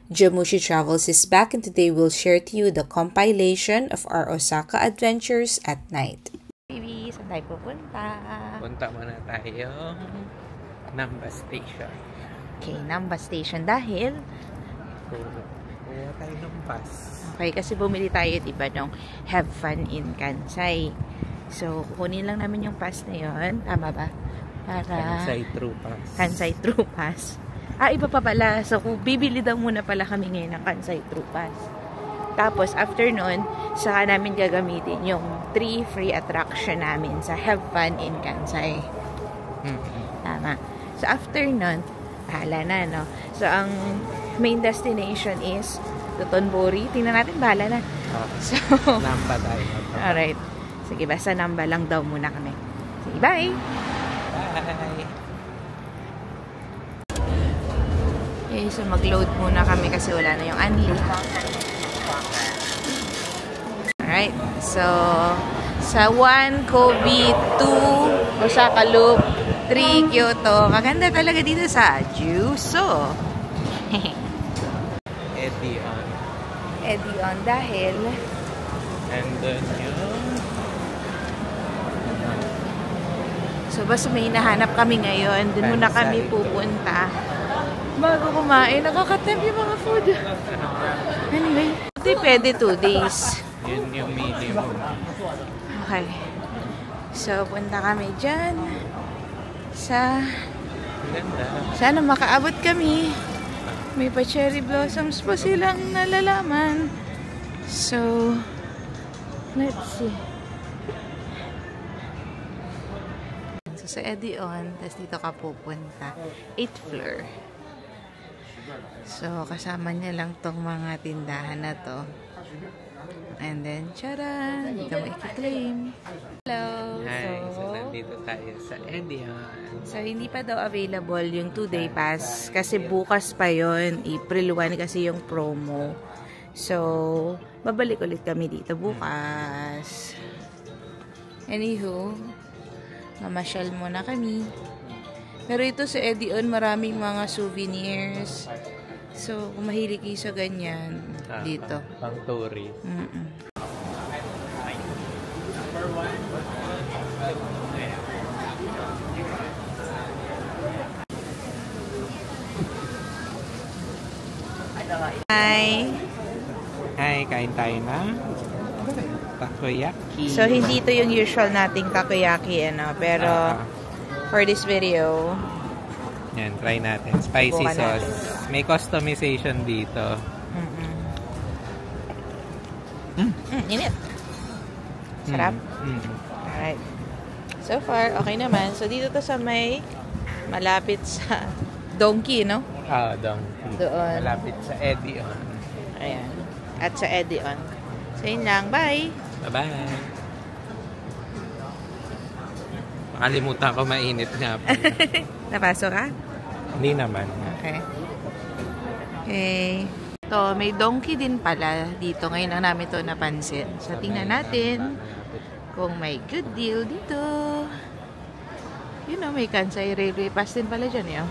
Jamushi Travels is back, and today we'll share to you the compilation of our Osaka adventures at night. Baby, saan tayo pupunta? Punta muna tayo Namba Station. Okay, Namba Station dahil Kuha tayo ng bus. okay, kasi bumili tayo diba nung Have Fun in Kansai. So, kukunin lang namin yung pass na yun. Tama ba? Para Kansai True Pass. Kansai True Pass. Iba pa pala. So, bibili daw muna pala kami ngayon ng Kansai True Pass. Tapos, after nun, saka namin gagamitin yung 3 free attraction namin sa Have Fun in Kansai. Tama. So, after nun, bahala na, no? So, ang main destination is Dotonbori. Tingnan natin, bahala na. So, Namba tayo. alright. Sige, basta Namba lang daw muna kami. Sige, bye! Bye! Okay, so mag-load muna kami kasi wala na yung unli. Alright, so sa 1, Kobe, 2, Osaka Loop, 3, Kyoto. Maganda talaga dito sa Juso. Edion dahil and then yun. so basta may hinahanap kami ngayon. Doon muna kami pupunta. Bago kumain, nakakatempt yung mga food. Anyway, hindi pwede 2 days. Yun yung minimum. Okay. So, punta kami dyan. Ganda. Sana makaabot kami. May pa cherry blossoms pa silang nalalaman. So, let's see. So, sa Edion, tapos dito ka pupunta. 8th floor. So, kasama niya lang tong mga tindahan na to. And then, tara! Dito mo i-claim. Hello! Hi! So, nandito tayo sa Edion. So, hindi pa daw available yung 2-day pass. Kasi bukas pa yon, April 1 kasi yung promo. So, babalik ulit kami dito bukas. Anywho, mamasyal muna kami. Pero ito sa Edion, maraming mga souvenirs. So, kung mahilig kayo sa ganyan, dito. Pang tourist. Hi! Hi, kain tayo na takoyaki. So, hindi ito yung usual nating takoyaki, ano, pero for this video, yan, try natin. Spicy Bukan sauce. natin. May customization dito. Init. Sarap. Alright. So far, okay naman. So, dito to sa may malapit sa Donkey, no? Donkey. Doon. Malapit sa Edion. Ayan. At sa Edion. So, yun lang. Bye! Bye-bye! Makalimutan ko, mainit nga pa. Napasok ka? Hindi naman. Okay. Okay. To, may donkey din pala dito. Ngayon lang namin to napansin. So, tingnan natin kung may good deal dito. You know, may Kansai Railway Pass din pala dyan, yun.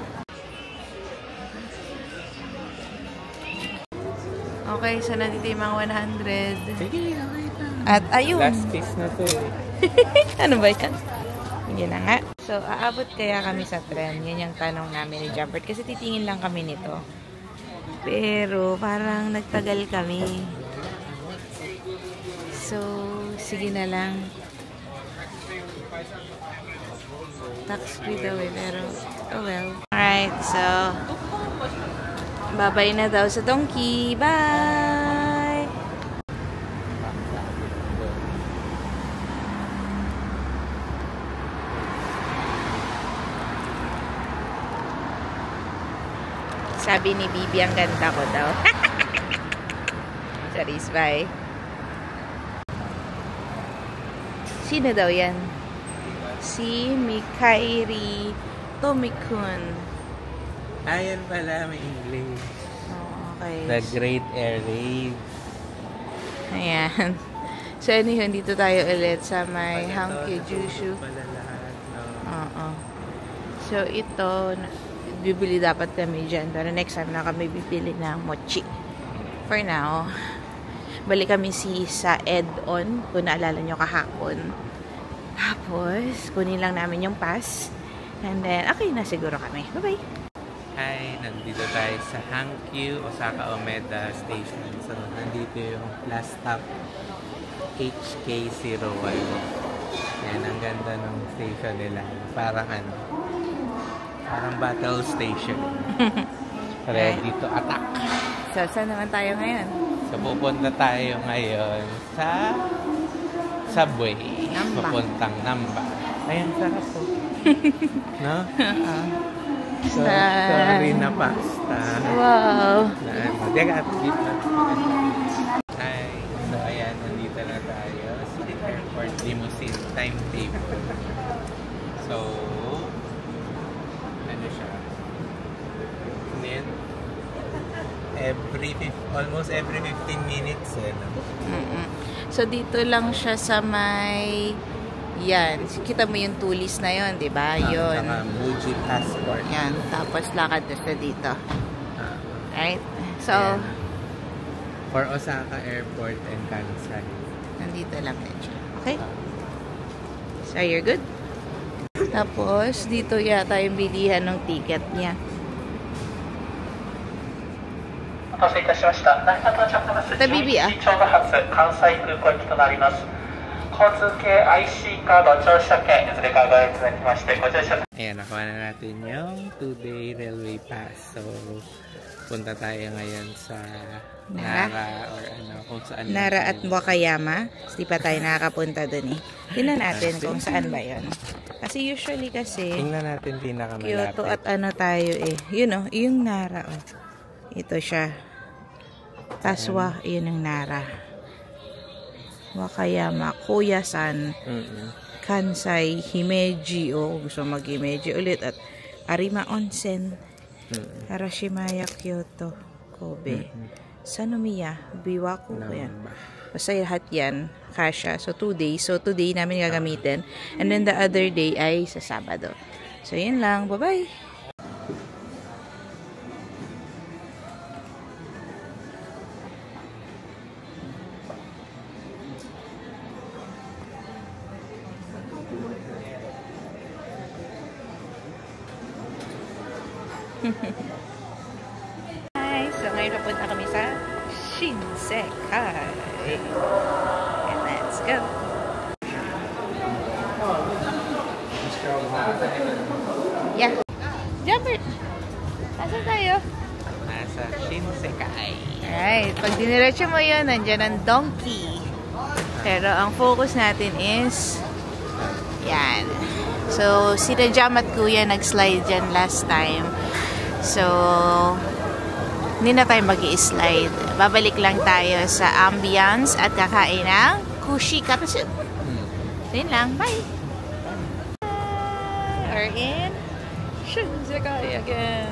Okay, so nandito yung mga 100. Sige, okay na. At ayun. Last piece na to eh. Ano ba yan? Yun na nga. So, aabot kaya kami sa tren? Yan yung tanong namin ni Jumpert. Kasi titingin lang kami nito. Pero, parang nagtagal kami. So, sige na lang. Tax free daw eh, pero, oh well. Alright, so, bye-bye na daw sa donkey. Bye! Sabi ni Bibi, ang ganda ko daw. Charis, bye. Sino daw yan? Si Mikairi Tomikun. Ayan pala, may English. Okay. The Great Air Raid. Ayan. So, anyway, dito tayo ulit sa may Hankyu Jushu. Pala lahat, no? So, ito, bibili dapat kami dyan. Pero next time na kami bibili ng mochi. For now, balik kami sa Ed-On, kung naalala nyo kahapon. Tapos, kunin lang namin yung pass. And then, okay na siguro kami. Bye-bye! Hi, nandito tayo sa Hankyu, Osaka Omeda Station. So, nandito yung last stop, HK01. Yan, ang ganda ng station nila. Parang parang battle station. Ready to attack. So, saan naman tayo ngayon? So, pupunta tayo ngayon sa subway. Namba. Papuntang Namba. Ayan, sarap po. No? So, sorry na pasta. Wow! Hi. So, ayan, nandito na tayo sa airport limousine timetable. So, ano siya? Almost every 15 minutes. So, dito lang siya sa may... Yan. Kita mo yung tulis na yon, di ba? Yun. Saka Muji Passport. Yan. Tapos lakad na siya dito. Right? So, Ayan. For Osaka Airport and Kansai. nandito lang din siya. Okay? So, you're good? Tapos, dito yata yung bilihan ng ticket niya. お待たせいたしました。成田到着バス11時ちょうど発関西空港行きとなります。交通系 IC カード乗車券いずれかご用意いただきましてご乗車。 Ayan, nakuha na natin yung 2-day railway pass. So, punta tayo ngayon sa Nara or kung saan. Nara at Wakayama. Hindi pa tayo nakakapunta dun eh. Tingnan natin kung saan ba yun. Kasi usually Tingnan natin pinakamalapit. Kyoto at tayo eh. Yun oh, yung Nara oh. Ito siya. Taswa, yun yung Nara. Wakayama, Koyasan, Kansai, Himeji, gusto mag-Himeji ulit, at Arima Onsen, Arashimaya, Kyoto, Kobe, Sanomiya, Biwako, yan. Basta lahat yan, kasha. So, 2 days. So, today namin gagamitin. And then, the other day ay sa Sabado. So, yun lang. Bye-bye! Hi! So, ngayon papunta kami sa Shinsekai. And let's go! Yeah! Jumper! Nasaan tayo? Nasa Shinsekai. Alright. Pag diniretso mo yun, nandyan ang donkey. Pero ang focus natin is yan. So, si Rajam at Kuya nag-slide dyan last time. So, hindi na tayo mag-i-slide. Babalik lang tayo sa ambience at kakain ng kushikatsu. So, yun lang. Bye! We're in Shinsekai again.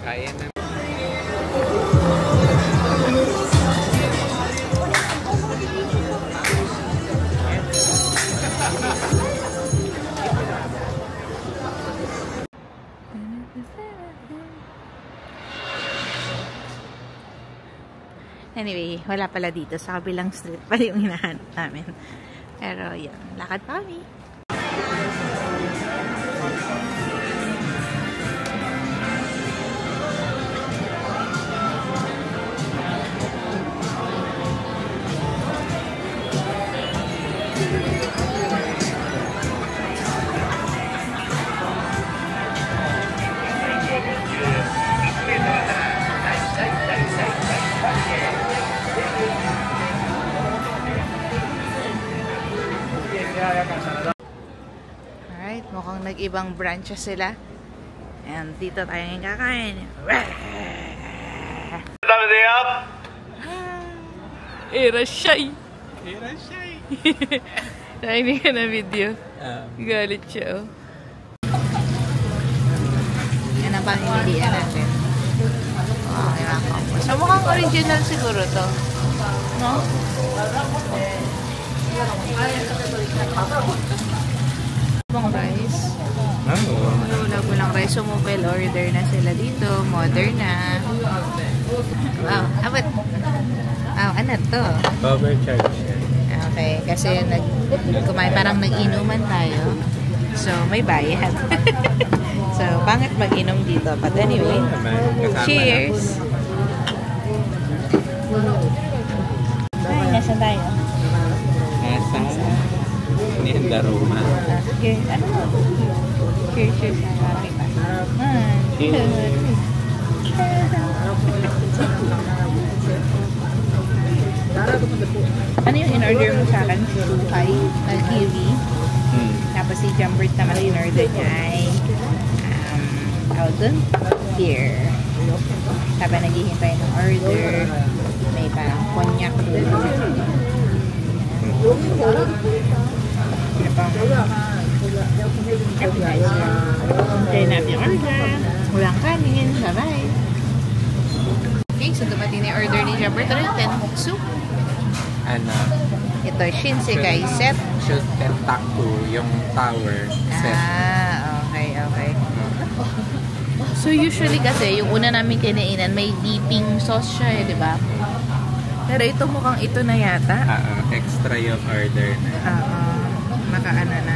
Kaya na. Anyway, wala pala dito. Sa kabilang street pa yung hinahanap namin. Pero, yun. Lakad pa kami. Alright, mukhang nag-ibang branches sila. And dito tayo yung kakain. Irashay! Irashay! Nainig ka na video. Galit siya, oh. Yan ang pamimilian natin. Wow, yung combo. So, mukhang original siguro to. No? Ibang rice. Oh. Wala lang rice. resumable order na sila dito. Modern na. Wow. Abot. Wow, ano to? Overcharge. Okay, kasi kumain, parang nag-inuman tayo. So, may bayad. So, pangit mag-inom dito. But anyway, cheers! Ay, nasa tayo? Nasa Daruma. Okay, ano mo? Cheers, cheers. Ano yung in-order mo sa akin? Suhay, kiwi. Tapos si Jumbert naman in-order niya ay tawag dun? Beer. Habang naghihintay ng order, may parang konyak doon. Ano pang appetizer. Hintay natin yung order. Walang kanin. Bye-bye. Okay, so dumating na yung order ni Jumbert. Ano yung tenmoksu? Ano? Ito, Shinsekai set. Should Tentaku, yung tower set. Okay, okay. So usually kasi, yung una namin kinainan, may dipping sauce siya di ba? Pero ito mukhang ito na yata. Extra yung order na. Nakaano na.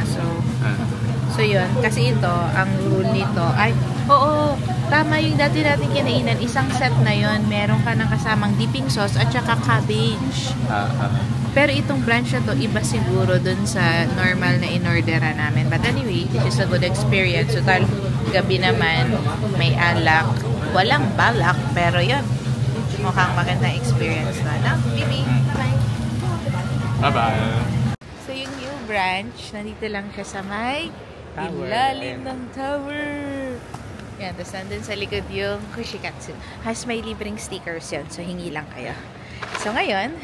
So yun. Kasi ito, ang rule nito, ay, oo, tama yung dati natin kinainan. Isang set na yun, meron ka ng kasamang dipping sauce at saka cabbage. Pero itong branch na to, iba siguro dun sa normal na in-ordera namin. But anyway, this is a good experience. So, gabi naman, may alak. Walang balak, pero yun. Mukhang magandang experience na. Bibi, bye! Bye-bye! So, yung new branch, nandito lang siya sa may ilalim ng tower. Yan, tapos nandun sa likod yung Kushikatsu. Has may libreng stickers yun. So, hingi lang kayo. So, ngayon,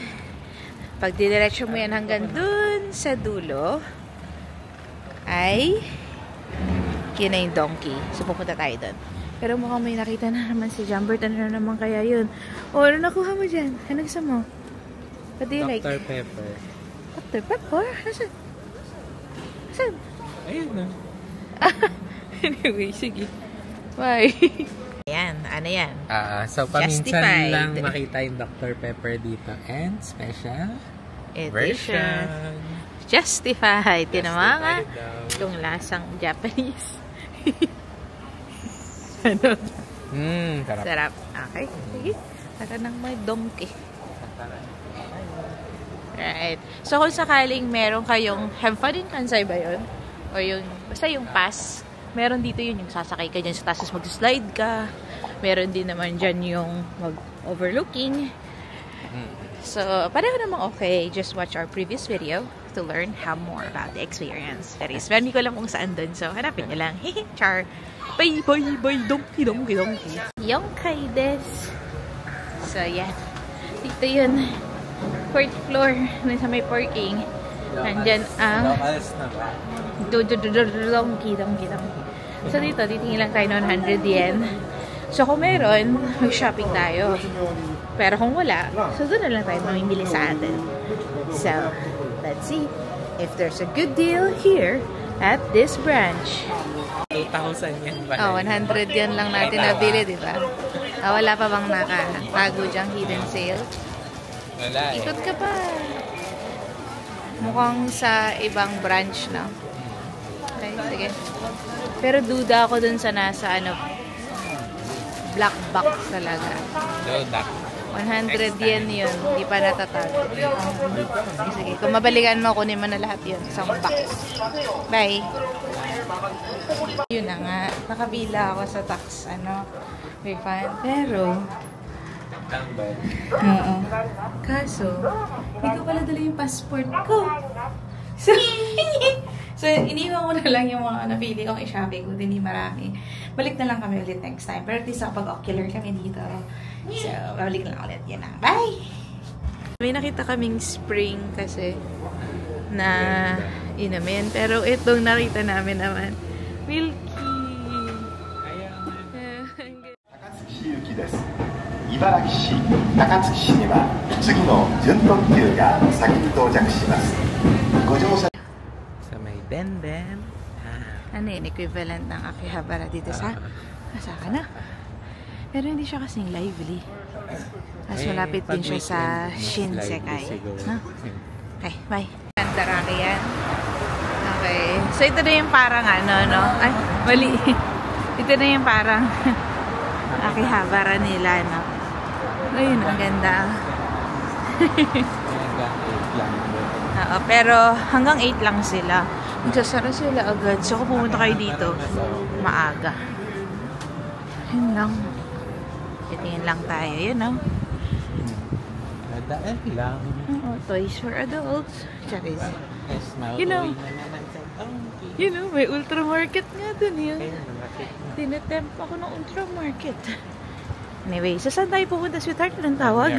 pag didiretso mo yan hanggang dun sa dulo, ay yun na yung donkey. So, pupunta tayo dun. Pero mukhang may nakita na naman si Jumbert. Ano na naman kaya yun? O, ano nakuha mo dyan? Ano gusto mo? What do you like? Dr. Pepper. Dr. Pepper? Nasaan? Nasaan? Ayun na. Anyway, sige. Bye. Ayan, ano yan? So, paminsan Justified. lang makita yung Dr. Pepper dito. And special Edition. Justified. Tinama nga. daw. Itong lasang Japanese. Ano? Sarap. Sarap. Okay. Sige. Para nang may donkey. Right. So, kung sakaling meron kayong have fun in Kansai ba yun? O yung, basta yung pass, meron dito yun, yung sasakay ka dyan sa taas, mag-slide ka. Meron din naman dyan yung mag-overlooking. So, pareho namang okay. Just watch our previous video to learn how more about the experience. That is, hindi ko alam kung saan dun. So, hanapin nyo lang. Hehe, char. Bye, bye, bye. Donkey, donkey, donkey. Yonkai des. So, yan. Dito yun. 4th floor. Nasa may parking. Nandyan ang donkey, donkey, donkey. So, dito, titingin lang tayo ng 100 yen. So, kung meron, mag-shopping tayo. Pero kung wala, so doon na lang tayo mamimili sa atin. So, let's see if there's a good deal here at this branch. 2,000 yan pala. 100 yan lang natin nabili, di ba? Wala pa bang nakatago dyang hidden sale? Wala eh. Ikot ka pa. Mukhang sa ibang branch na. Okay, sige. Pero duda ako dun sa nasa black box talaga. So, that. 100 yen yun. Hindi pa natatago. Sige, kung mabalikan mo, kunin mo na lahat yun. Isang box. Bye! Yun na nga. Nakabila ako sa tax, refund. Pero, oo. Kaso, hindi ko pala dala yung passport ko. So, iniwan ko na lang yung mga napili kong i-shopping ko. Hindi marami. Balik na lang kami ulit next time. Pero at least pag-ocular kami dito. So, babalik na lang ulit. Yan na. Bye! May nakita kaming spring kasi na inamin. Pero itong nakita namin naman, milky. 茨城市高槻市には次の準特急が先に到着します。ご乗車 Sa may den-den. ano yun, equivalent ng Akihabara dito sa Osaka na. Pero hindi siya kasing lively. Mas malapit din siya sa Shinsekai. No? Okay, bye. Andaraki yan. Okay. So, ito na yung parang ano, no? Ay, mali. Ito na yung parang Akihabara nila, no? Ayun, ang ganda. Oo, pero hanggang 8 lang sila. Magsasara sila agad. So, kung pumunta kayo dito, maaga. Yun lang. Titingin lang tayo. Yun, no? Daan lang. Toys for adults. Charis. You know, may ultra market nga dun yun. Tinetempt ako ng ultra market. Anyway, so saan tayo pupunta, sweetheart? Anong tawag?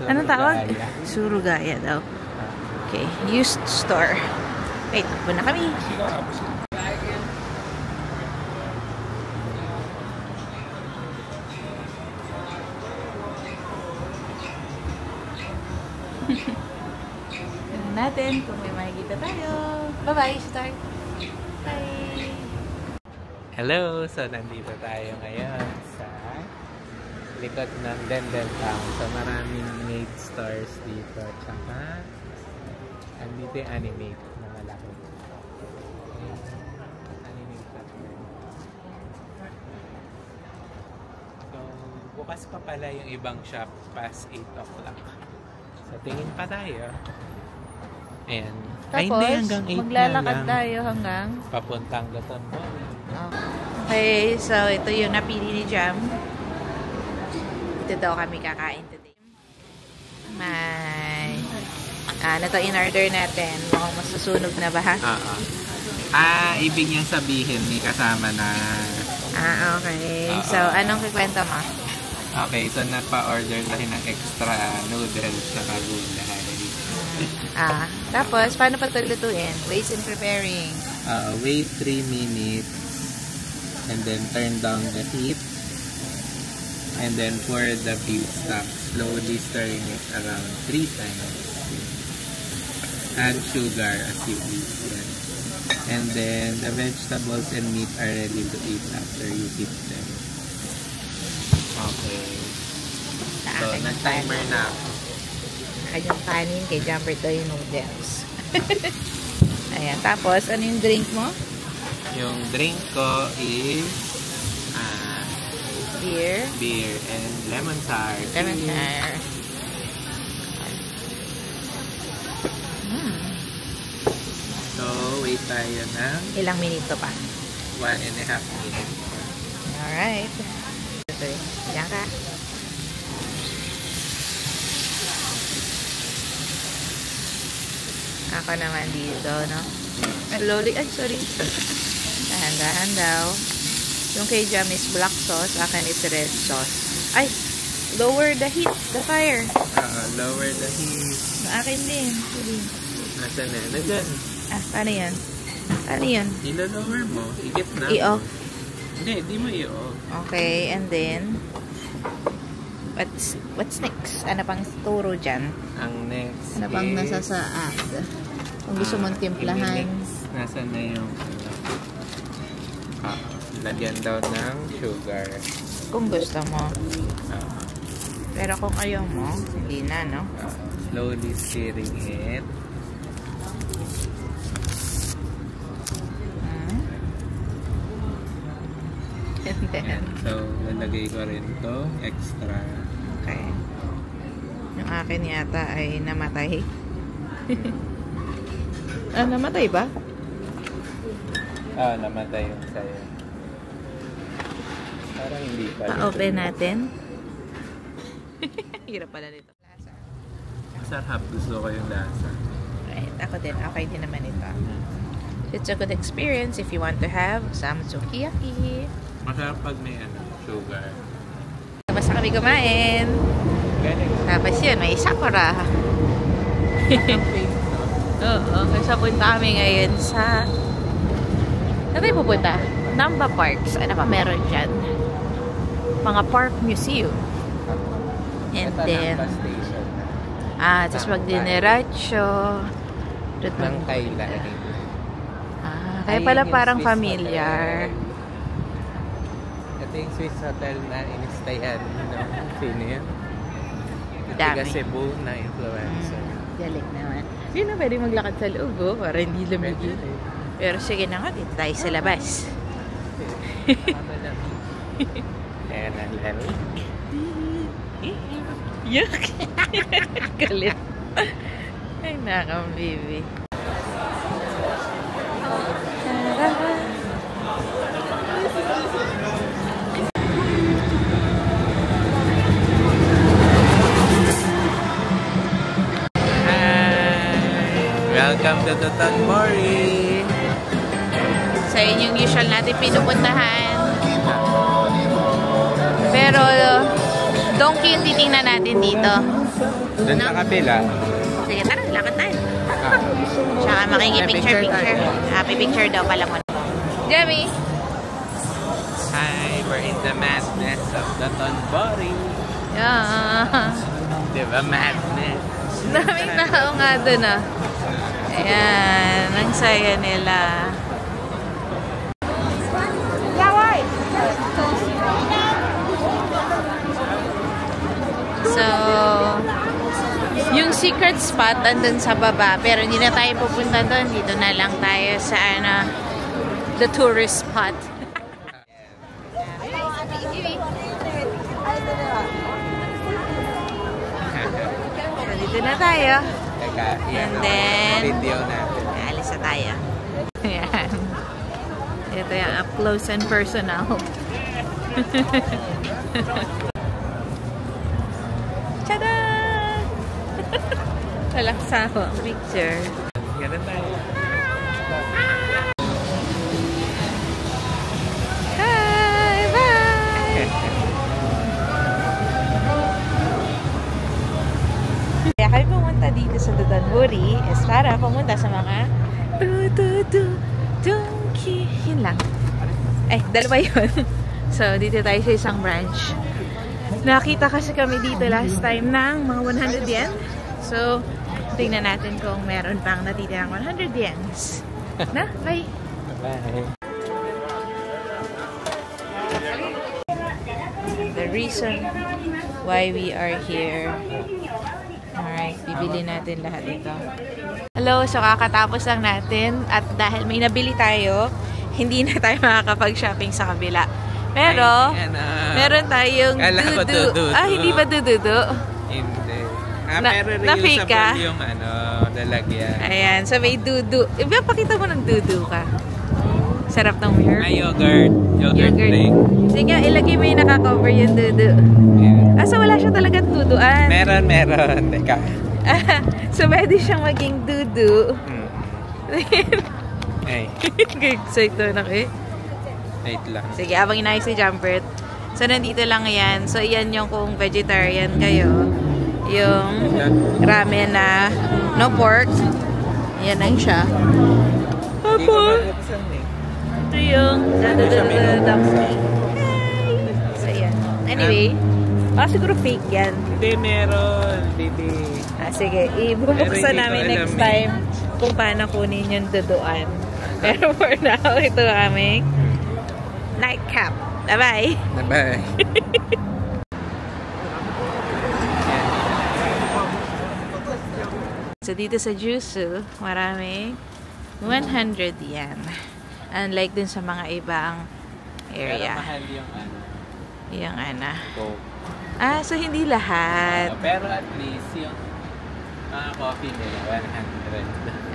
Anong tawag? Surugaya daw. Okay, used store. Wait, takbo na kami. Tignan natin kung may makikita tayo. Bye-bye, start. Bye! Hello! So, nandito tayo ngayon sa likod ng Dendel Town. So, maraming maid stores dito. Tsaka, andito yung Animate na malaki. Animate shop. So, bukas pa pala yung ibang shop past 8 o'clock. So, tingin pa tayo. Ayan. Ay, hindi, hanggang 8 maglalakad na lang. tayo hanggang Papuntang Luton po. Okay, so ito yung napili ni Jam. Ito daw kami kakain today. May ano to in-order natin? Mukhang masusunog na ba ha? Oo. Ibig niyang sabihin may kasama na... Okay. So, anong kikwento mo? Okay, so napa-order tayo ng extra noodles sa gulay. Tapos, paano pa ito lutuin? Ways in preparing. Wait 3 minutes and then turn down the heat and then pour the beef stock, slowly stirring it around 3 times. Add sugar as you eat. And then the vegetables and meat are ready to eat after you heat them. Okay. So, nag-timer na ako. Kanyang kanin, kay Jumper to yung noodles. Ayan. Tapos, ano yung drink mo? Yung drink ko is beer and lemon tart. Lemon tart. So, wait tayo ng Ilang minuto pa? 1.5 minutes. Alright. Diyan ka. Ako naman dito, no? Slowly. Ay, sorry. Dahan-dahan daw. Yung kay Jam is black sauce. Akin is red sauce. Ay! Lower the heat. The fire. Lower the heat. Akin din. Sorry. Nasaan na? Nandyan. Paano yan? Paano yan? Ilo-lower mo. Higit na. I-off. Hindi, di mo i-off. Okay, and then what's next? Ano pang turo dyan? Ang next Ano pang nasa sa ad? Kung gusto mong timplahan. Nasaan na yung lagyan daw ng sugar. Kung gusto mo. Pero kung ayaw mo, hindi na, no? Slowly stirring it. And then, so, lalagay ko rin to extra. okay. Yung akin yata ay namatay. Namatay ba? Namatay yung sayo. Parang hindi pa. Pa-open natin. Hirap pala nito. Lasa. Masarap. Gusto ko yung lasa. Right. Ako din. Okay din naman ito. It's a good experience if you want to have some sukiyaki. Masarap pag may sugar. Basta kami kumain. Galing. Tapos yun, may sakura. Oo. Kasi punta kami ngayon sa... Saan tayo pupunta? Namba Parks. Ano pa meron dyan? Mga park museum. And then... tapos mag-dineracho. Nang Thailand. Kaya pala parang familiar. Ito yung Swiss hotel na inistayan. Sino yun? Dami. Tiga Cebu na influencer. Galing naman. Hindi na pwede maglakad sa loob, para hindi lamigin. Pero sige na nga, dito tayo sa labas. Ayan ang lamig. Yuck! Galit. Ay, nakang baby. Welcome to Dotonbori! So, yun yung usual natin pinupuntahan. Pero, donkey yung titingnan natin dito. Doon sa kabila. Sige, tara, lakad tayo. Tsaka makikipicture. Happy picture daw pala mo. Jemmy! Hi, we're in the madness of Dotonbori. Yeah. Diba madness? Daming tao nga doon ah. Ayan, ang saya nila. So, yung secret spot andun sa baba, pero hindi na tayo pupunta doon. Dito na lang tayo sa the tourist spot. So, dito na tayo. Teka, yan And then, video natin. alis na tayo. Ayan. Ito yung up close and personal. Tada! Walang sawa ang picture. Ganun tayo. Hi! Bye! Kaya kami pumunta dito sa Dotonbori is para pumunta sa mga donkey. Yun lang. Ay, dalawa yun. So, dito tayo sa isang branch. Nakita kasi kami dito last time ng mga 100 yen. So, tingnan natin kung meron pang natitirang 100 yens. Na? Bye! Bye. The reason why we are here. Alright, bibili natin lahat ito. Hello, so kakatapos lang natin at dahil may nabili tayo, hindi na tayo makakapag-shopping sa kabila. Pero, meron tayong dudu. Ah, hindi ba dudu? Hindi. Pero na-fake ka? reusable yung lalagyan. Ayan, so may dudu. Iba, pakita mo ng dudu ka. Sarap ng mirror. May yogurt. Yogurt drink. Sige, ilagay mo yung nakakover yung dudu. Yeah. Ah, so wala siya talaga duduan. Meron. Teka. So pwede siyang maging dudu. Ay, Excited na kayo. wait lang. Sige, abang inayos si Jumpert. So, nandito lang yan. So, yan yung kung vegetarian kayo. Yung ramen na no pork. Yan lang siya. Tapos, ito yung dumpling. So, yan. Anyway, siguro fake yan. Hindi, meron. Hindi. Sige, ibubuksan namin next time kung paano kunin yung duduan. Pero for now, ito aming nightcap. Bye-bye! Bye-bye! So, dito sa Jusu, maraming 100 yen. Unlike dun sa mga ibang area. Pero mahal yung Coke. So hindi lahat. Pero at least yung mga coffee nila, 100.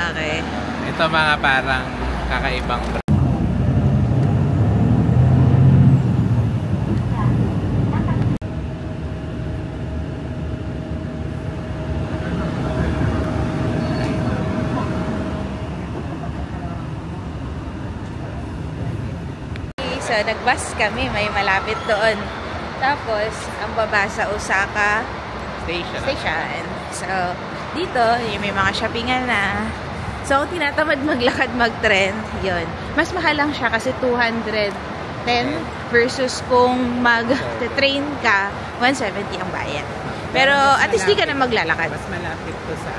Okay. Ito mga parang kakaibang brand. So, nag-bus kami. May malapit doon. Tapos, ang baba sa Osaka Station. So, dito, yung may mga shoppingan na. So, kung tinatamad maglakad, mag-tren, yun. Mas mahal lang siya kasi 210 versus kung mag-train ka, 170 ang bayad. Pero, at least di ka na maglalakad. Mas malapit to sa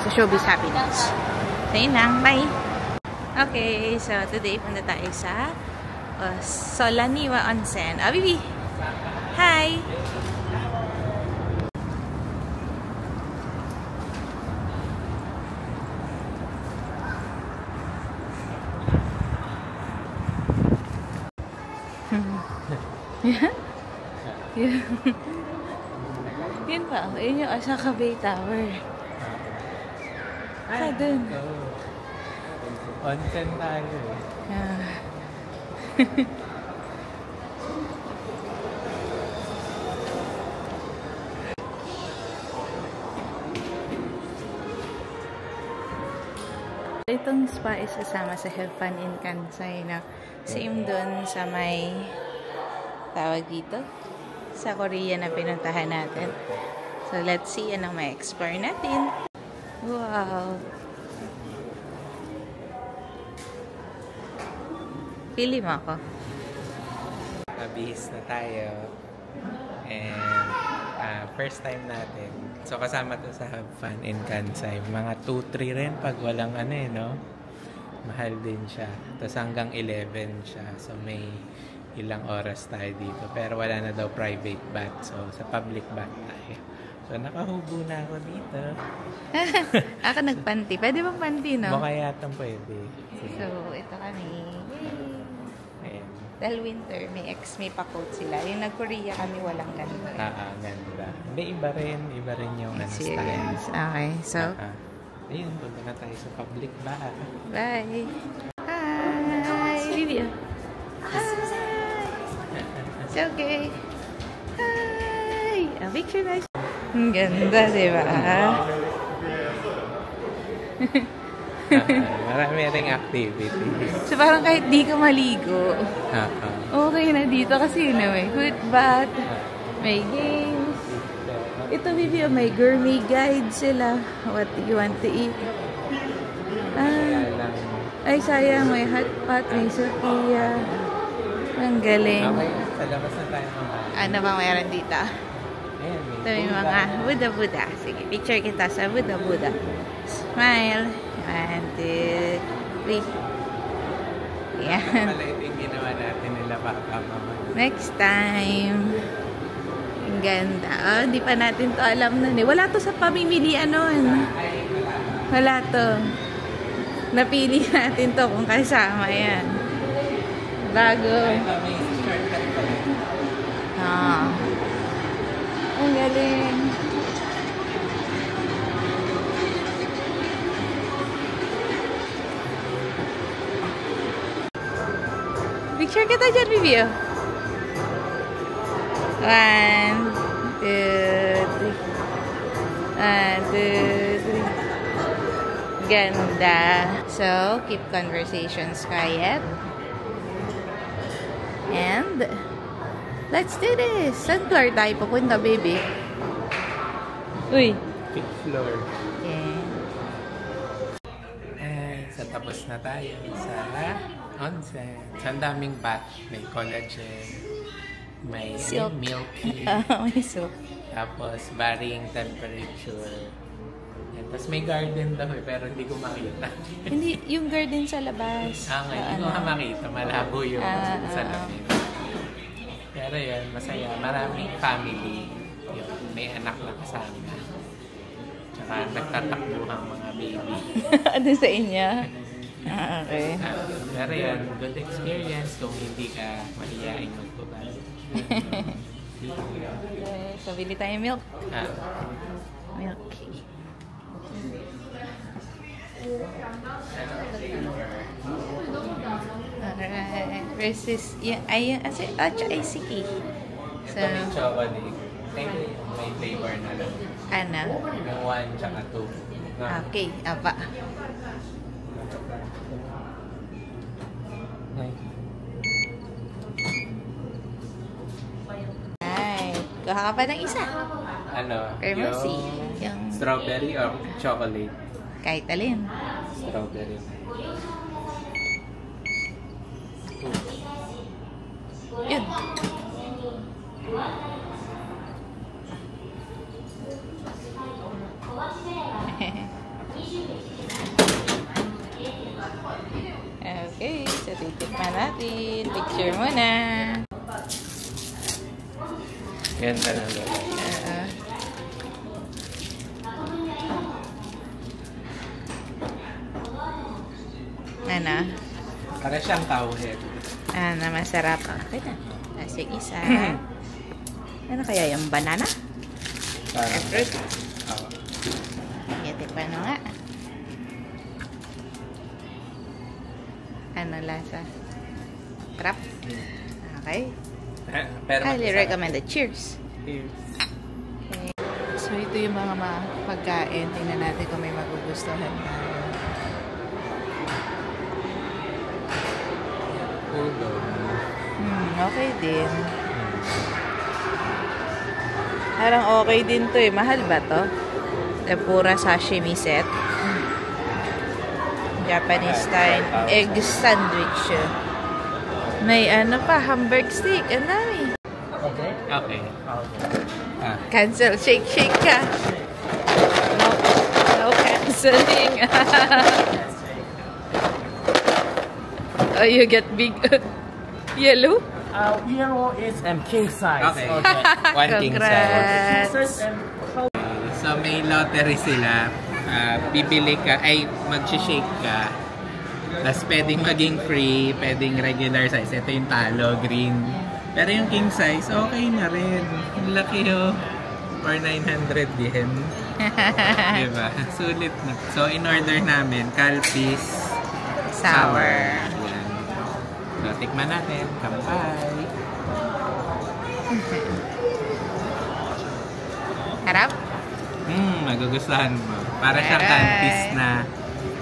sa Showbiz Happiness. So, yun lang. Bye! Okay, so today punta tayo sa Solaniwa Onsen. Bibi! Hi! Yun pa, yun yung Osaka Bay Tower. Dun. Onsen tayo. Itong spa is kasama sa Have Fun in Kansai na same dun sa may tawag dito sa Korea na pinuntahan natin. So let's see anong may explore natin. Wow! Pili mo ako. Nabihis na tayo. And first time natin. So kasama to sa Have Fun in Kansai. Mga 2-3 rin pag walang no? Mahal din siya. Tapos hanggang 11 siya. So may ilang oras tayo dito. Pero wala na daw private bath. So sa public bath tayo. So nakahubo na ako dito. Ako nagpanti. Pwede bang panti, no? Baka yatang pwede. So ito kami. Ayan. Dahil winter, may pa-coat sila. Yung nag-Korea kami, walang ganito. Ganda. Hindi, iba rin yung style. Okay, so ayun, punta na tayo sa public bath. bye! Hi! Review! Hi! It's okay! Hi! A picture guys! Ang ganda, diba? Marami ring activities. So parang kahit di ka maligo, okay na dito kasi may food bath, may games. Ito video, may gourmet guide sila. What do you want to eat? Ay sayang, may hot pot, may sukiya. Ang galing. Okay, sa labas na tayo mamaya. Ano ba mayroon dito? Ayan, Ito may mga Buddha. Sige, picture kita sa Buddha. Smile. 1, 2, 3. Yan. Pala ito yung ginawa natin nila Papa Mama. Next time. Ang ganda. Hindi pa natin to alam nun eh. Wala to sa pamimilian nun. Wala to. Napili natin to kung kasama yan. Bago. Ang galing. Picture kita dyan, Bibi. 1, 2, 3. 1, 2, 3. Ganda. So, keep conversations quiet. And, let's do this. Saan floor tayo pupunta, baby? Uy. 5th floor. Yeah. And, sa tapos na tayo sa onsen. So, ang daming bath. May collagen. May Silk. milky. May silk. Tapos, varying temperature. And, tapos may garden daw pero hindi ko makita. Hindi, yung garden sa labas. Hindi ko makita. Malabo yung salamin. Pero yun, masaya. Maraming family. Yun, may anak na kasama. Tsaka nagtatakbo ang mga baby. Ano sa inyo? Okay. Pero yun, good experience kung hindi ka mahihaing magpubad. Okay, so bili tayo milk. Milky. Alright. Versus, yung ICK. So, Ito may chocolate. May flavor na lang. ano? Yung 1 tsaka 2. Okay, apa. Alright. Kuha ka pa ng isa. Ano? Pharmacy. Yung strawberry or chocolate? Kahit alin. Strawberry. Yun. titikman natin. Picture muna. Ganda na lang. Ano? Para siyang cowhead. Ano, masarap. Okay na. Tapos yung isa. Ano kaya yung banana? Parang fruit. Oo. Itikpan mo nga. Ano lasa? Crap. Okay. Pero Highly masarap. recommended. Cheers! Cheers. Okay. So, ito yung mga pagkain. Tingnan natin kung may magugustuhan na. Okay din. Parang okay din to eh. Mahal ba to? Tempura sashimi set. Japanese style egg sandwich. May ano pa, hamburg steak. Ang dami. Okay. Cancel. Shake ka. No canceling. Oh, you get big. Yellow? Yellow is king size. Okay. One king size. Congrats. So, may lottery sila. Bibili ka, ay mag-shake ka. Tapos pwedeng maging free, pwedeng regular size. Ito yung talo, green. Pero yung king size, okay na rin. Ang laki yun. Or 900 din. Diba? Sulit na. So, in-order namin, Calpis Sour. Yan. So, tikman natin. Kampay. Harap? Magugustuhan mo. Para siyang Aray. Calpis na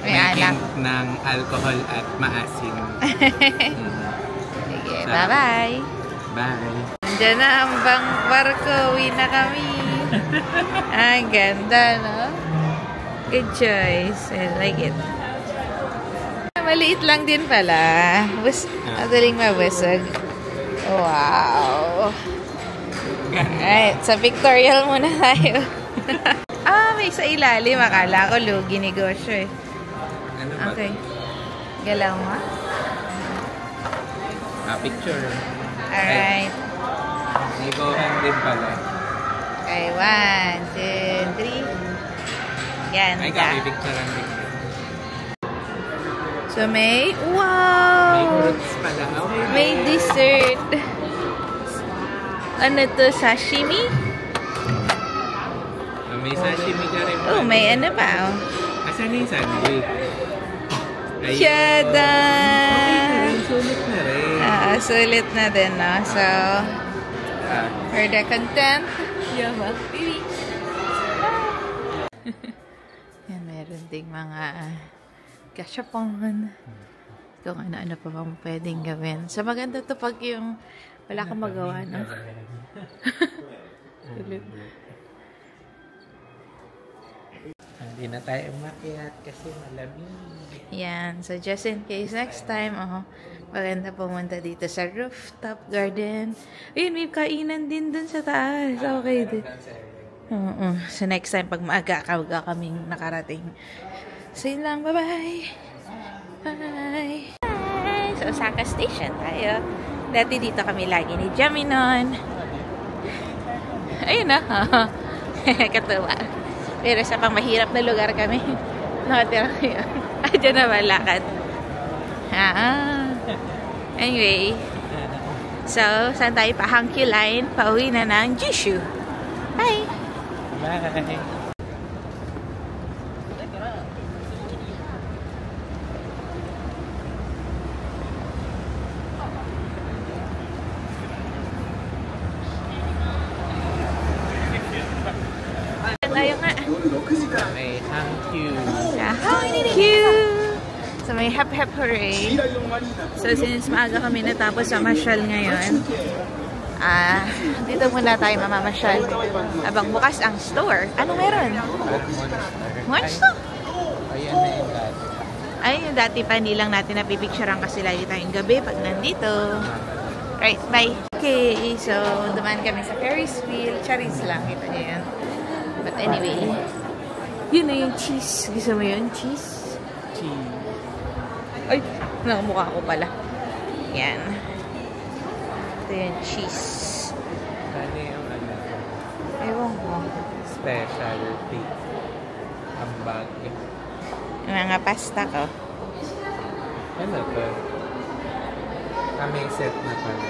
May may alak. hint ng alcohol at maasim. Sige, Sarap. bye-bye. Bye! Diyan na ang barko. Uwi na kami. Ang ganda, no? Good choice. I like it. Maliit lang din pala. Madaling mabusog. Wow. Alright, sa pictorial muna tayo. May sa ilalim. Akala ko lugi negosyo eh. Ano ba? Okay. Galaw mo. Picture. Alright. May gohan din pala. Okay, 1, 2, 3. Yan. Ay, kami picture ang picture. So, may... May Wow! fruits pala. Okay. May dessert. Ano to? Sashimi? May sashimi ka rin. Oh, may ano pa, oh. Asan yung sandwich? Ay, Shada! sulit na rin. Sulit na din, no? So, for the content, yama. Yan, meron ding mga gashapon. Kung ano-ano pa bang pwedeng gawin. So, maganda to pag yung wala kang magawa, no? Sulit. Hindi na tayo umakyat kasi malamig. Yan. So, just in case next time, maganda pumunta dito sa rooftop garden. Ayun, may kainan din dun sa taas. Okay din. So, next time, pag maaga kaming nakarating. So, yun lang. Bye-bye! Bye! Sa Osaka Station tayo. Dati dito kami lagi ni Jaminon. Ayun na. Katuwa. Pero sa pang mahirap na lugar kami. Nakatira ngayon. Diyan na malakad. Anyway. So, saan tayo pa? Hanky Line. Pauwi na ng Jishu. Bye! Bye! Tayo nga. May thank you. Thank you! So, may hep-hep hooray. So, since maaga kami natapos sa masyal ngayon, dito muna tayo mamamasyal. Habang bukas ang store. Ano meron? Monster? Ayan na yung dati. Ay, yung dati pa, hindi lang natin napipicturean kasi lagi tayong gabi pag nandito. Right, bye. Okay, so, dumaan kami sa Ferris wheel. Charis lang, kita niyo yan. But anyway, yun na yung cheese. Gusto mo yun? Cheese? Cheese. Ay, nakamukha ko pala. Yan. Ito yung cheese. Ano yung ano? Ewan ko. Specialty. Ang bag. Yung mga pasta ko. Ano to? May set na pala.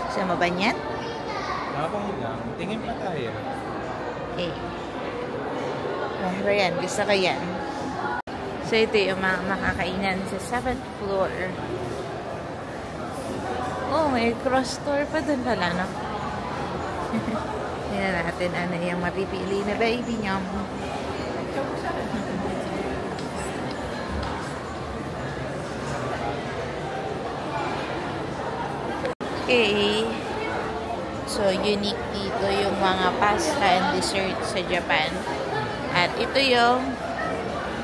Gusto mo ba niyan? Okay lang. Tingin pa tayo. Okay. Pero yan. Gusto ko yan. So, ito yung mga makakainan sa 7th floor. Oh, may cross store pa dun pala, no? Tingnan natin ano yung mapipili na baby niya. Okay. So, unique dito yung mga pasta and dessert sa Japan. At ito yung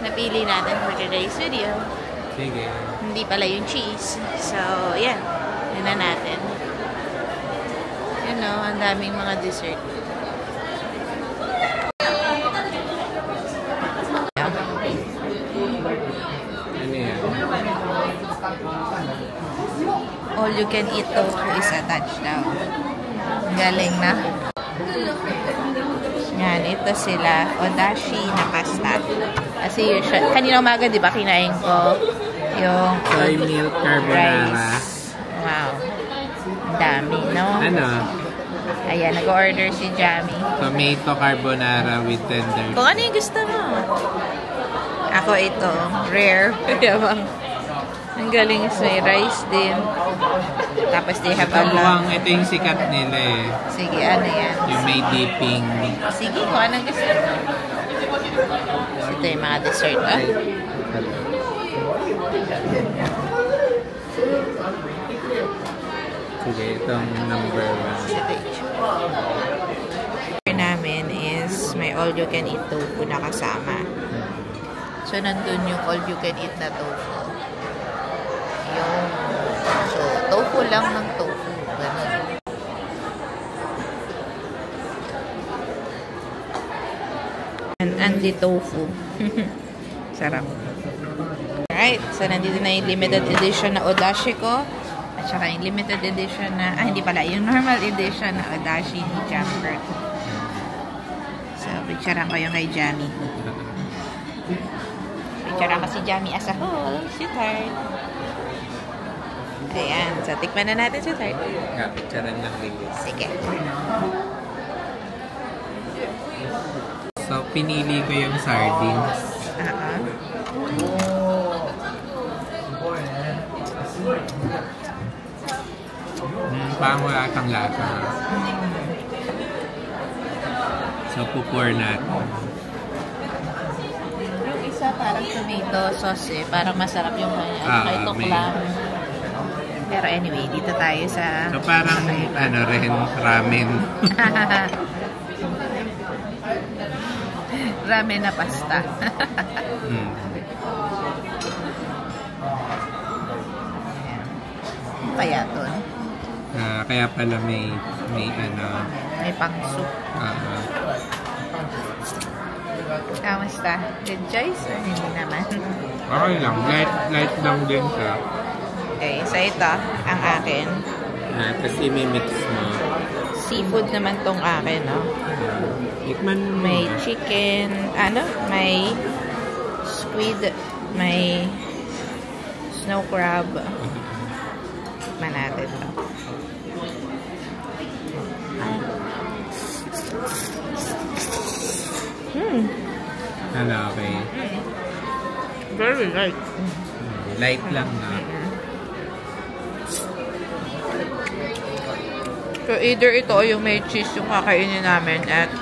napili natin for today's video. Sige. Hindi pala yung cheese. So, yan. Yun na natin. Yun o, ang daming mga dessert. Ano yan? All you can eat tofu is attached daw. Galing na. Yan, ito sila. Odashi na pasta. Kasi usually, kanina umaga, di ba, kinain ko yung Soy milk carbonara. rice. Wow. Ang dami, no? Ano? Ayan, nag-order si Jamie. Tomato carbonara with tender. Kung ano yung gusto mo. Ako ito, rare. Ang galing is may rice din. Tapos they have a lot. Ito yung sikat nila eh. Sige, ano yan? Yung may dipping. Sige, kung anong gusto mo. Ito yung mga dessert, ah. Sige, itong number 1. Namin is may all you can eat tofu na kasama. So, nandun yung all you can eat na tofu. Yung, so, tofu lang ng tofu. Ganun. And the tofu. Sarap. Alright, so nandito na yung limited edition na Odashi ko. At saka yung limited edition na, hindi pala, yung normal edition na Odashi ni Jamper. So, picturean ko yung kay Jamie. Picturean ko si Jamie as a whole. Sweetheart. Ayan. So, tikman na natin, sweetheart. Picturean lang rin. Sige. So, pinili ko yung sardines. Parang wala kang lasa. So, pupur natin. Yung isa parang tomato sauce eh. Parang masarap yung kanya. Ito clam. Pero anyway, dito tayo sa... So, parang ano rin, ramen. Ramen na pasta. Kaya to. Kaya pala may ano... May pang-soup. Kamusta? Good choice or hindi naman? Okay lang. Light lang din siya. Okay, so ito, ang akin. Tapos i-mix mo. Seafood naman tong akin, no? Ikman mo. May chicken, may squid, may snow crab. Tikman natin to. Ano, okay. Very light. Light lang na. So either ito o yung may cheese yung kakainin namin at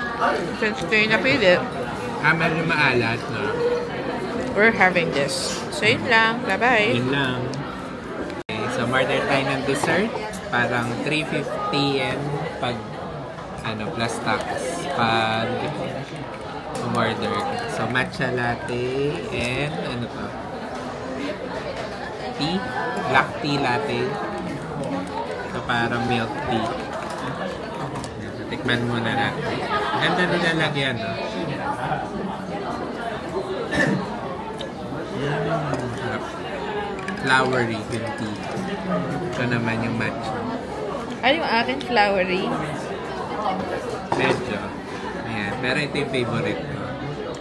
since kayo napili, Medyo maalat na. we're having this. So yun lang. Bye-bye. Yun lang. Okay, so order tayo ng dessert. Parang 350 yen pag plus tax pag umorder. So matcha latte and tea? Black tea latte. So parang milk tea. So, tikman muna natin. Ganda nila lagyan, no? Sarap. flowery yung tea. Ito naman yung matcha. Ano yung akin? Flowery? Medyo. Ayan. Pero ito yung favorite ko.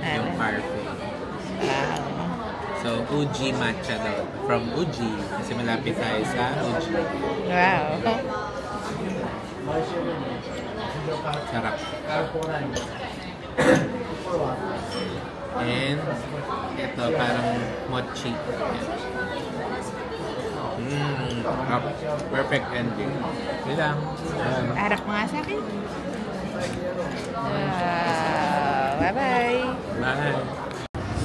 Yung parfait. Wow. So, Uji matcha daw. From Uji. Kasi malapit tayo sa Uji. Wow. Sarap. And ito parang mochi. Perfect ending. Yun lang. Harap mo nga sa akin. Bye-bye. Bye.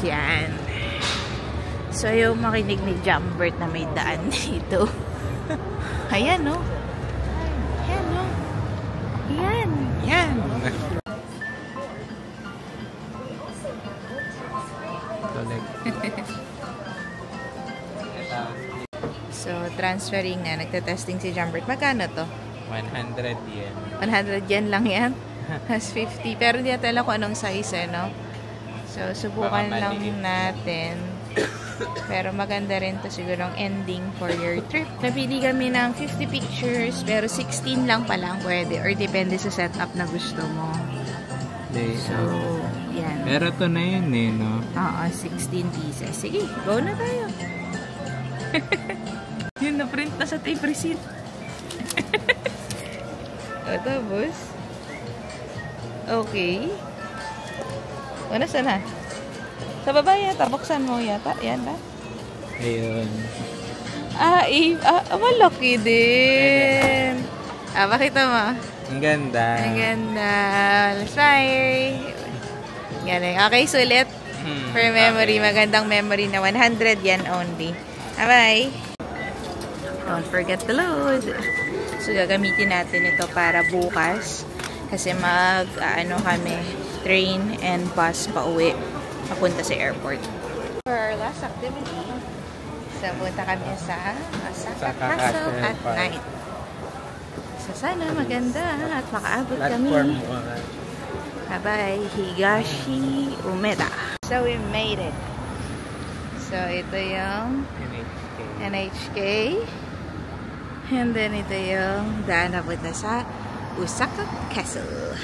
Yan. So, yung makinig ni Jumbert na may daan dito. Ayan, no? Ayan, no? Yan. Yan. So, transferring na. Nagtatesting si Jumbert. Magkano to? 100 yen. 100 yen lang yan? Has 50. Pero hindi natin alam kung anong size, no? So, subukan Baka lang maliit. natin. Pero maganda rin to siguro ang ending for your trip. Napili kami ng 50 pictures, pero 16 lang palang pwede. Or depende sa setup na gusto mo. So, yan. Pero to na yun eh, no? Oo, 16 pieces. Sige, go na tayo. Yun, na-print na sa tape receipt. O, tapos. Okay. O, nasa na? Sa baba yata, buksan mo yata. Yan ba? Ayun. Malaki din. Pakita mo. Ang ganda. Ang ganda. Let's try. Galing. Okay, sulit. For memory. Magandang memory na 100 yan only. Bye-bye. Don't forget to load. So, gagamitin natin ito para bukas. Kasi kami, train and bus pa uwi. Papunta sa airport. For our last activity, so, punta kami sa Osaka Castle at night. So, sana maganda at makaabot kami. Bye-bye, Higashi Umeda. So, we made it. So, ito yung NHK. And then, ito yung daan na punta sa Osaka Castle.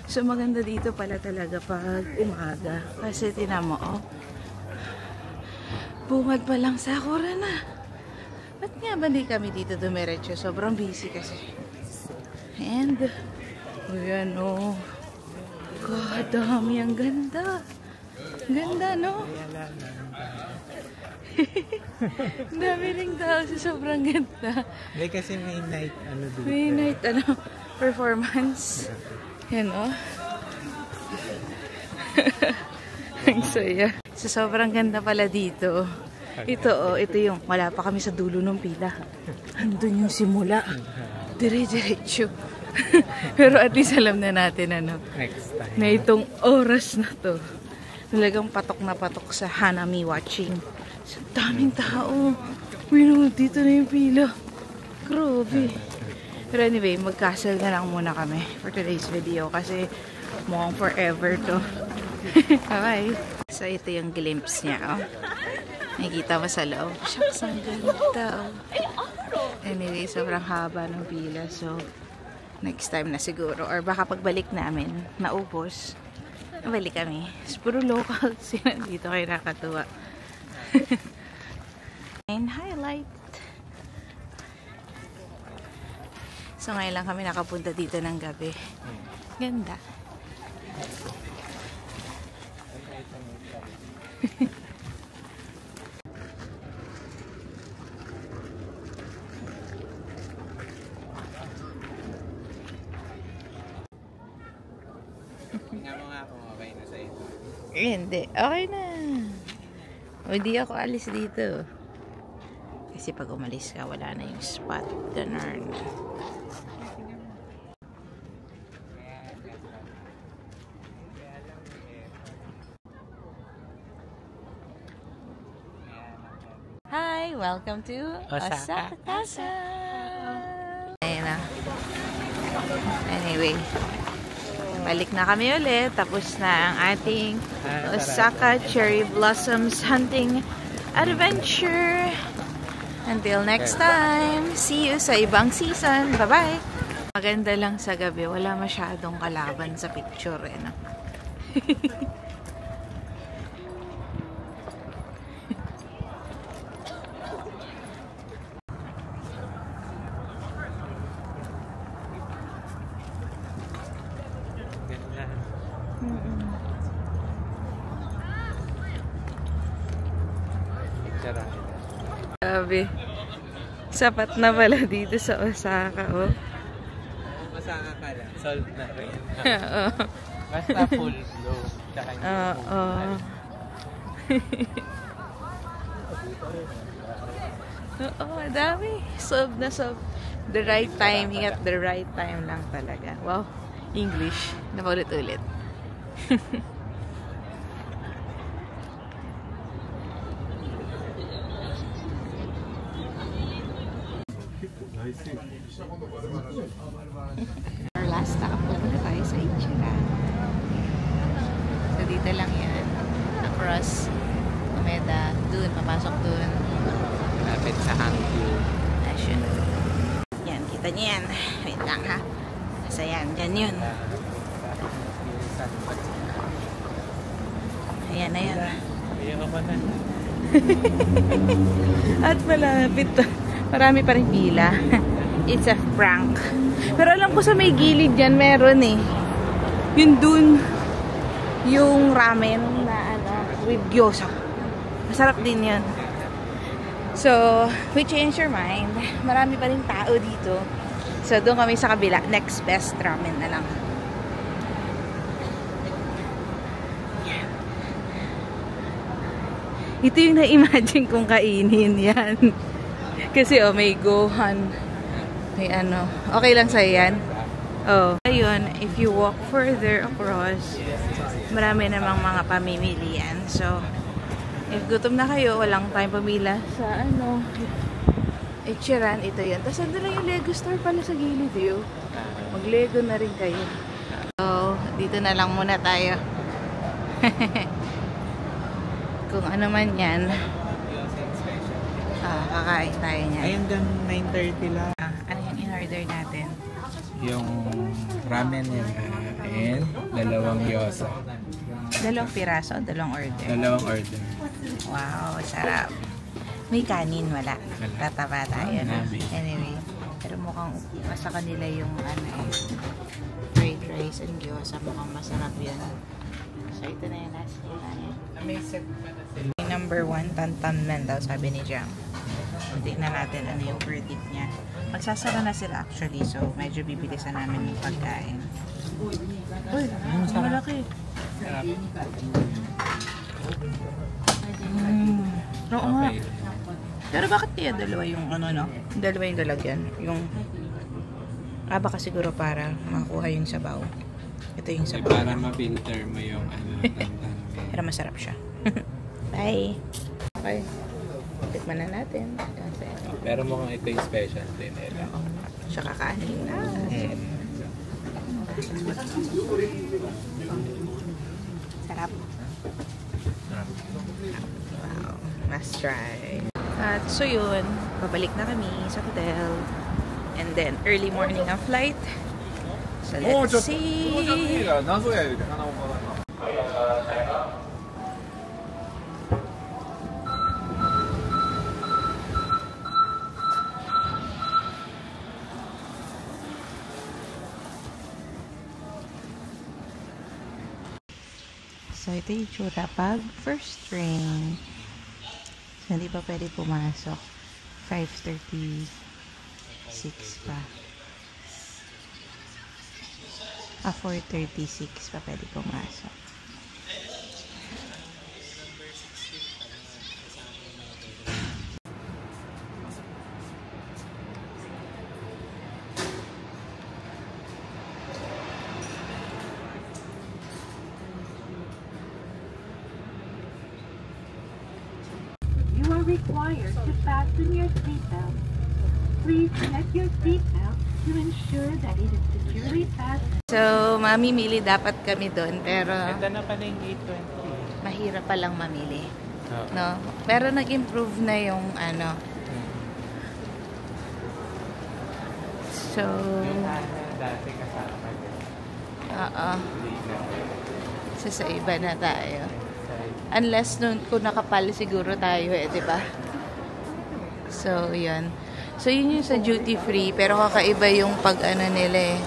So, maganda dito pala talaga pag umaga. Kasi, tinan mo, oh. Bungad pa lang sakura na. Ba't nga ba di kami dito dumiretso? Sobrang busy kasi. And, ayan, oh. God, dami. Ang ganda. Ganda, no? Ang dami ring tao. Sobrang ganda. Hindi kasi may night, dito. May night, performance. Yan, oh. Ang saya. So, sobrang ganda pala dito. Ito, oh. Ito yung, wala pa kami sa dulo ng pila. Andun yung simula. Dire-diretso. Pero at least alam na natin, Next time. na itong oras na to. Talagang patok na patok sa Hanami watching. So, daming tao. Dito na yung pila. Grabe. Pero anyway, mag-castle na lang muna kami for today's video kasi mukhang forever to. Bye-bye. So, ito yung glimpse niya, oh. Nakikita mo sa loob. Shucks, ang ganda, oh. Anyway, sobrang haba ng pila. So, next time na siguro. Or baka pagbalik namin, naubos, balik kami. Puro locals yun dito kaya nakatuwa. And highlight. So, ngayon lang kami nakapunta dito ng gabi. Ganda. Tingnan mo nga kung okay na sa ito. Hindi. Okay na. O, hindi ako alis dito. Kasi pag umalis ka, wala na yung spot. Ganun. Hi! Welcome to Osaka Castle! Ayun na. Anyway. Balik na kami ulit. Tapos na ang ating Osaka Cherry Blossoms Hunting Adventure. Until next time, see you sa ibang season. Bye-bye! Maganda lang sa gabi. Wala masyadong kalaban sa picture. No? Grabe. Sapat na pala dito sa Osaka, oh. Osaka ka lang. Solved na rin. Oo. Basta full glow. Oo. Oo, dami. Solved na solved. The right timing at the right time lang talaga. Wow. English. Napaulit-ulit. Our last stop, pupunta tayo sa Ichiran. So, dito lang yan. Across Umeda. Doon, papasok doon. Lapit sa Hangzhou. Asyon. Yan, kita niyo yan. Wait lang ha. Nasa yan, dyan yun. Ayan na yan. Ayan ako na. At malapit. Marami pa rin pila. It's a prank. Pero alam ko sa may gilid dyan meron eh. Yun dun. Yung ramen na ano, with gyoza. Masarap din yun. So, we change your mind. Marami pa rin tao dito. So, doon kami sa kabila. Next best ramen na lang. Ito yung na-imagine kong kainin yan. Kasi oh, may gohan. May ano. Okay lang sa'yo yan? Oh. Ayun, if you walk further across, marami namang mga pamimilian. So, if gutom na kayo, walang time pamila sa ano, Ichiran, ito yun. Tapos ando na yung Lego store pala sa gilid yun. Mag-Lego na rin kayo. So, dito na lang muna tayo. Kung ano man yan. Kakain tayo niyan. Ayun hanggang 9:30 lang. Ano yung in-order natin? Yung ramen nila and dalawang gyoza. Dalawang piraso, dalawang order. Dalawang order. Wow, sarap. May kanin, wala. Tataba tayo. No? Anyway, pero mukhang sa kanila yung ano eh, fried rice and gyoza. Mukhang masarap yun. So, ito na yung last nila. May set pa na sila. Number 1, tantanmen daw, sabi ni Jam. Tignan natin ano yung verdict niya. Magsasara na sila actually, so medyo bibilisan namin yung pagkain. Uy, malaki. Oo nga. Pero bakit kaya dalawa yung ano, no? Dalawa yung lalagyan. Yung, baka siguro para makuha yung sabaw. Ito yung sabaw. Para ma-filter mo yung ano, tantan. Pero masarap siya. Bye! Okay. Tikman na natin. Kasi, pero mukhang ito yung special din nila. siya kakanin na. Sarap. Wow. Let's try. At so yun, babalik na kami sa hotel. And then, early morning ang flight. So let's see. So, ito yung tsura pag first train. So, hindi pa pwede pumasok. 5:36 pa. 4:36 pa pwede pumasok. Required to fasten your seatbelt. Please connect your seatbelt to ensure that it is securely fastened. So, mamimili dapat kami doon, pero Ito na pala yung 820. mahirap palang mamili. Oo. No? Pero nag-improve na yung ano. So, Yung dati kasama din. oo. Hindi na. So, sa iba na tayo. Unless kung nakapal siguro tayo di ba? So, yun. So, yun yung sa duty free. Pero kakaiba yung pag-ano nila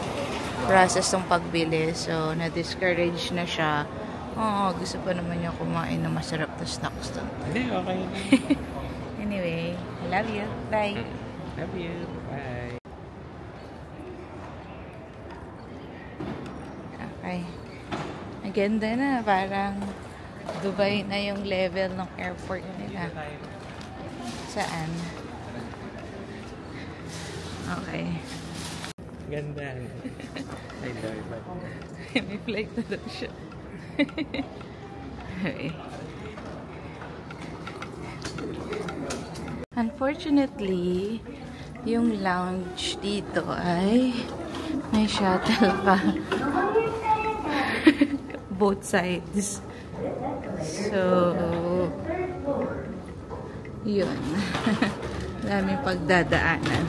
process ng pagbili. So, na-discourage na siya. Oo, gusto pa naman niya kumain ng masarap na snacks doon. Hindi, okay na. Anyway, I love you. Bye. Love you. Bye. Okay. Ang ganda na. Parang Dubai na yung level ng airport nila. Saan? Okay. Ganda. I love it. May flight na daw siya. Okay. Unfortunately, yung lounge dito ay may shuttle pa. Both sides. So, yun. Daming pagdadaanan.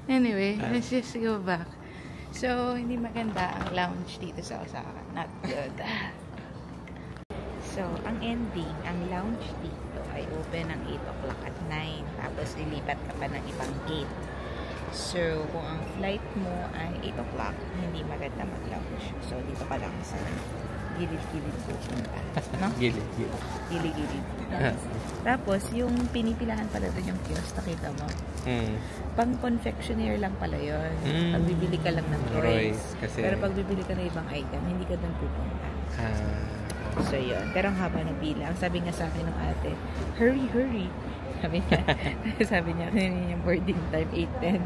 Anyway, let's just go back. So, hindi maganda ang lounge dito sa Osaka. Not good. So, ang ending, ang lounge dito ay open ng 8 o'clock at 9. Tapos, lilipat ka pa ng ibang gate. So, kung ang flight mo ay 8 o'clock, hindi maganda mag-lounge. So, dito pa lang sa gilid-gilid pupunta. No? Gilid-gilid. Gilid-gilid. Tapos, yung pinipilahan pala doon yung kiosk, nakita mo. Pang confectioneer lang pala yun. Pag bibili ka lang ng toys. Pero pag bibili ka ng ibang item, hindi ka doon pupunta. So, yun. Pero ang haba ng pila. Ang sabi nga sa akin ng ate, hurry, hurry. Sabi niya, kanina yung boarding time, 8:10.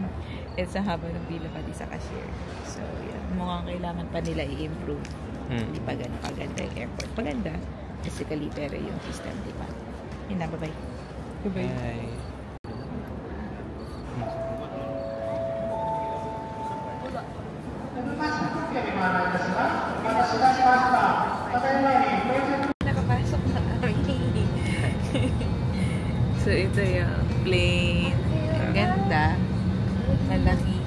It's ang haba ng pila pati sa cashier. So, yun. Mukhang kailangan pa nila i-improve. Hindi pa ganun kaganda yung airport. Maganda, physically, pero yung system, di ba? Yun na, bye-bye. Bye-bye. Bye. Nakapasok na kami. So, ito yung plane. Ang ganda. Malaki.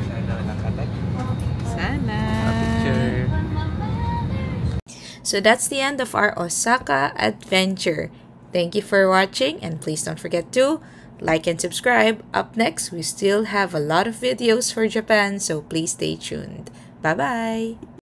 Sana nakalag. Sana. Picture. So that's the end of our Osaka adventure. Thank you for watching, and please don't forget to like and subscribe. Up next, we still have a lot of videos for Japan, so please stay tuned. Bye-bye!